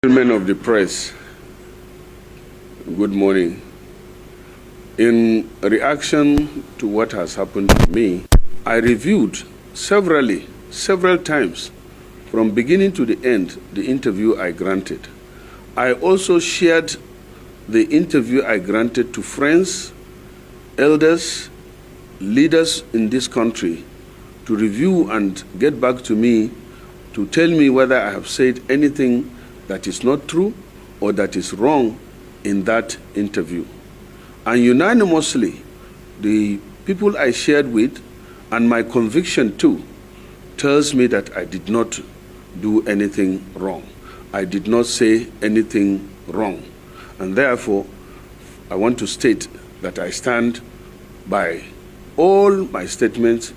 Gentlemen of the press, good morning. In reaction to what has happened to me, I reviewed several times, from beginning to the end, the interview I granted. I also shared the interview I granted to friends, elders, leaders in this country to review and get back to me to tell me whether I have said anything that is not true or that is wrong in that interview. And unanimously, the people I shared with, and my conviction too, tells me that I did not do anything wrong. I did not say anything wrong. And therefore, I want to state that I stand by all my statements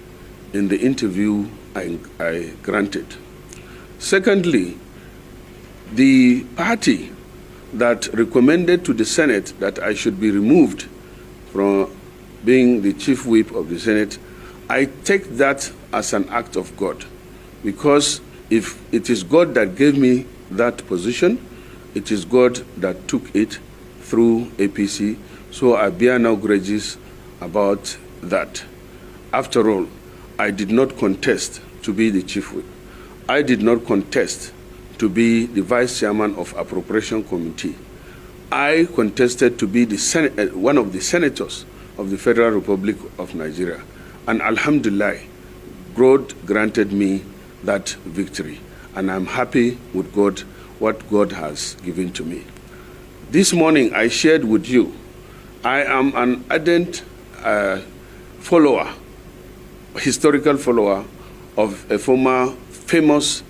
in the interview I granted. Secondly, the party that recommended to the Senate that I should be removed from being the chief whip of the Senate, I take that as an act of God, because if it is God that gave me that position, it is God that took it through APC, so I bear no grudges about that. After all, I did not contest to be the chief whip. I did not contest to be the vice chairman of appropriation committee. I contested to be the one of the senators of the Federal Republic of Nigeria. And alhamdulillah, God granted me that victory. And I'm happy with God, what God has given to me. This morning I shared with you, I am an ardent follower, historical follower of a former famous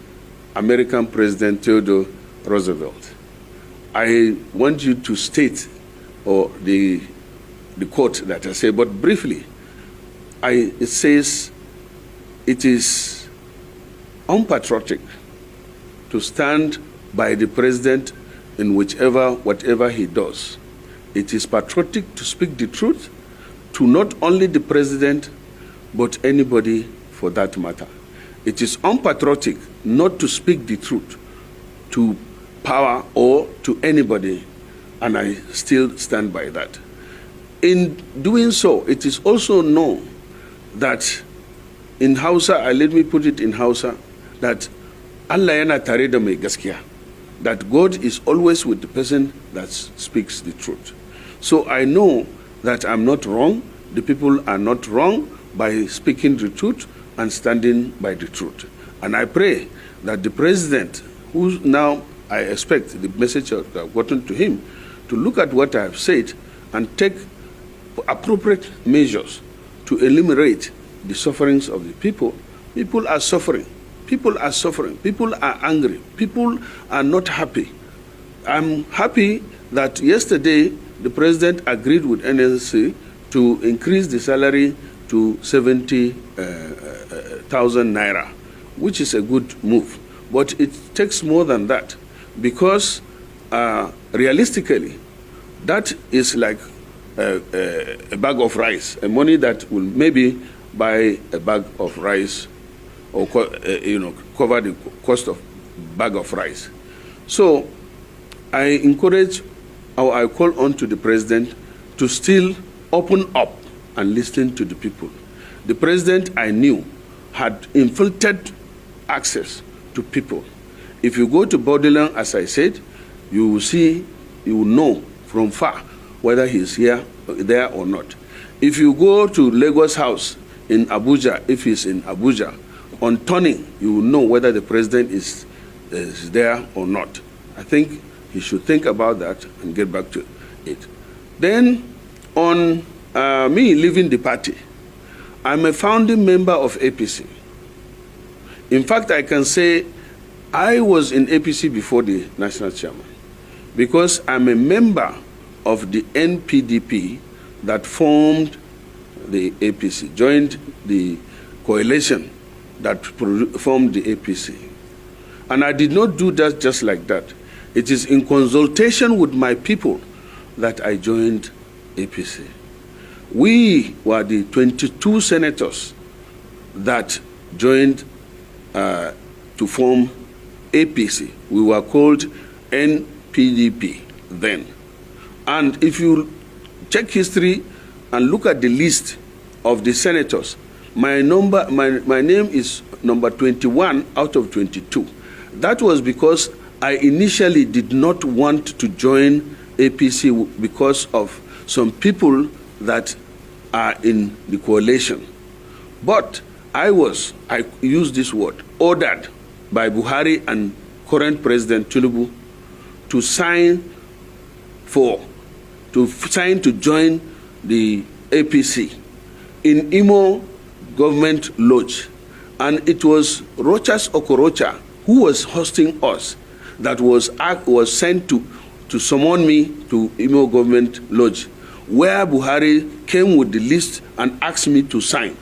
American President Theodore Roosevelt. I want you to state the quote that I say, but briefly, it says, it is unpatriotic to stand by the president in whatever he does. It is patriotic to speak the truth to not only the president, but anybody for that matter. It is unpatriotic not to speak the truth to power or to anybody, and I still stand by that. In doing so, it is also known that in Hausa, let me put it in Hausa, that Allah yana tare da mai gaskiya, that God is always with the person that speaks the truth. So I know that I'm not wrong, the people are not wrong by speaking the truth and standing by the truth. And I pray that the president, who now I expect the message I've gotten to him, to look at what I have said and take appropriate measures to eliminate the sufferings of the people. People are suffering. People are suffering. People are angry. People are not happy. I'm happy that yesterday the president agreed with NLC to increase the salary to 70,000 naira, which is a good move. But it takes more than that, because realistically, that is like a bag of rice, a money that will maybe buy a bag of rice or cover the cost of bag of rice. So I encourage, or I call on to the president to still open up and listen to the people. The president, I knew, had infiltrated access to people. If you go to Borderland, as I said, you will see, you will know from far whether he's there or not. If you go to Lagos House in Abuja, if he's in Abuja, on turning, you will know whether the president is there or not. I think he should think about that and get back to it. Then, on me leaving the party, I'm a founding member of APC. In fact, I can say I was in APC before the national chairman, because I'm a member of the NPDP that formed the APC, joined the coalition that formed the APC. And I did not do that just like that. It is in consultation with my people that I joined APC. We were the 22 senators that joined to form APC. We were called NPDP then. And if you check history and look at the list of the senators, my name is number 21 out of 22. That was because I initially did not want to join APC because of some people that are in the coalition. But I use this word, ordered by Buhari and current President Tinubu to sign to join the APC in Imo Government Lodge. And it was Rochas Okorocha who was hosting us that was sent to summon me to Imo Government Lodge, where Buhari came with the list and asked me to sign.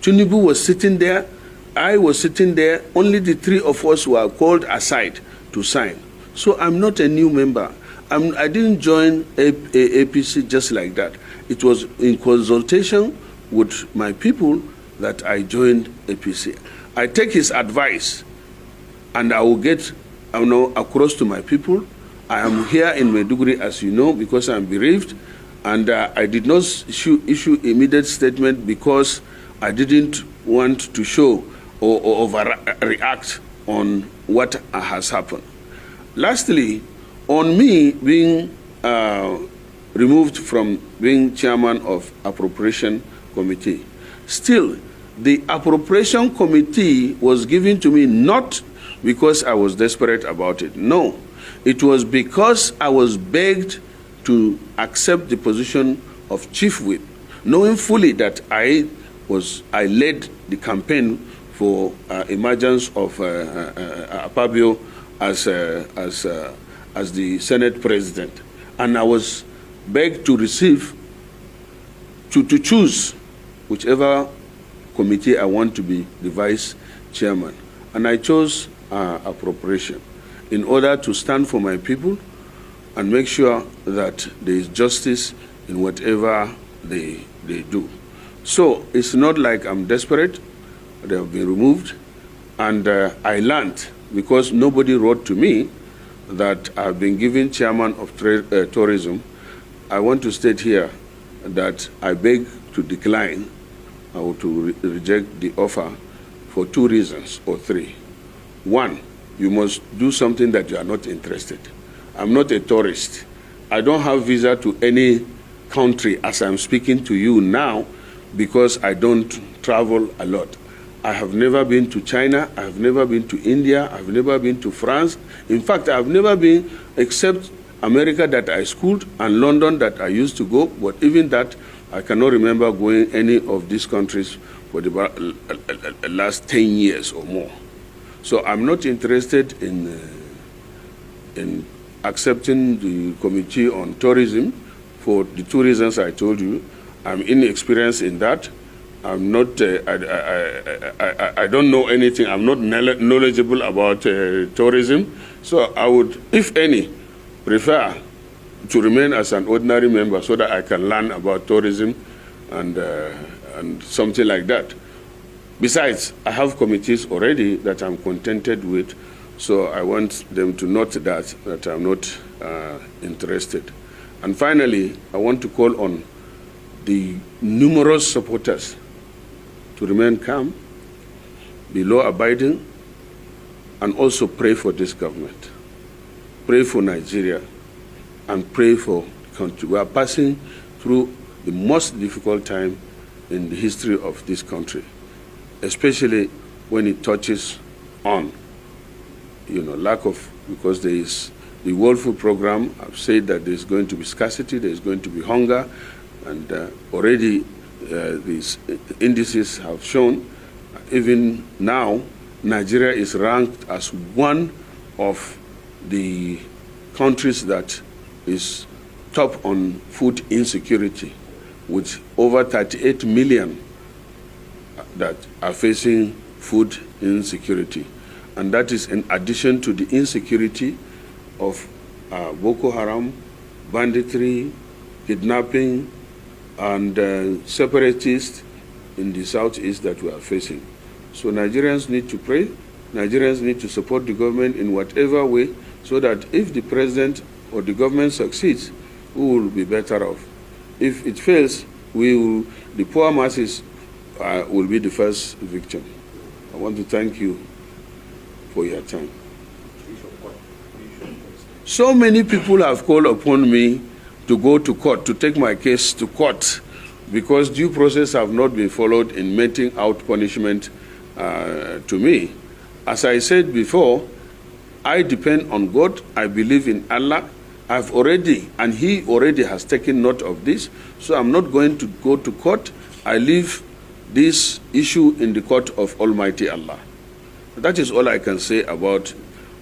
Tinubu was sitting there, I was sitting there, only the three of us were called aside to sign. So I'm not a new member. I didn't join APC just like that. It was in consultation with my people that I joined APC. I take his advice and I will get across to my people. I am here in Maiduguri, as you know, because I'm bereaved, and I did not issue immediate statement because I didn't want to show or overreact on what has happened. Lastly, on me being removed from being chairman of Appropriation Committee, still, the Appropriation Committee was given to me not because I was desperate about it. No, it was because I was begged to accept the position of Chief Whip, knowing fully that I led the campaign for emergence of Apabio as the Senate President. And I was begged to to choose whichever committee I want to be the vice chairman. And I chose appropriation in order to stand for my people and make sure that there is justice in whatever they do. So it's not like I'm desperate. They have been removed. And I learned, because nobody wrote to me, that I've been given chairman of tourism. I want to state here that I beg to decline or to reject the offer for 2 reasons or 3. 1, you must do something that you are not interested. I'm not a tourist. I don't have visa to any country as I'm speaking to you now because I don't travel a lot. I have never been to China, I have never been to India, I've never been to France. In fact, I've never been except America that I schooled and London that I used to go, but even that, I cannot remember going any of these countries for the last 10 years or more. So I'm not interested in accepting the Committee on Tourism for the 2 reasons I told you. I'm inexperienced in that. I'm not, I don't know anything. I'm not knowledgeable about tourism. So I would, if any, prefer to remain as an ordinary member so that I can learn about tourism and something like that. Besides, I have committees already that I'm contented with, so I want them to note that I'm not interested. And finally, I want to call on the numerous supporters to remain calm, be law-abiding, and also pray for this government. Pray for Nigeria, and pray for the country. We are passing through the most difficult time in the history of this country, especially when it touches on, lack of, because there is the World Food Program. I've said that there's going to be scarcity, there's going to be hunger, and already these indices have shown, even now, Nigeria is ranked as one of the countries that is top on food insecurity, with over 38 million that are facing food insecurity. And that is in addition to the insecurity of Boko Haram, banditry, kidnapping, and separatists in the southeast that we are facing. So Nigerians need to pray. Nigerians need to support the government in whatever way so that if the president or the government succeeds, we will be better off. If it fails, the poor masses will be the first victim. I want to thank you for your time. So many people have called upon me to go to court, to take my case to court, because due process have not been followed in meting out punishment to me. As I said before, I depend on God. I believe in Allah. I've already, and He already has taken note of this, so I'm not going to go to court. I leave this issue in the court of Almighty Allah. That is all I can say about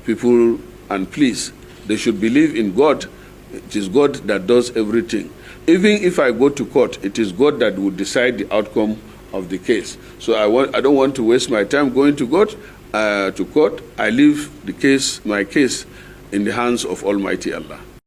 people, and please, they should believe in God. It is God that does everything. Even if I go to court, it is God that will decide the outcome of the case. So I don't want to waste my time going to court. I leave the case, my case, in the hands of Almighty Allah.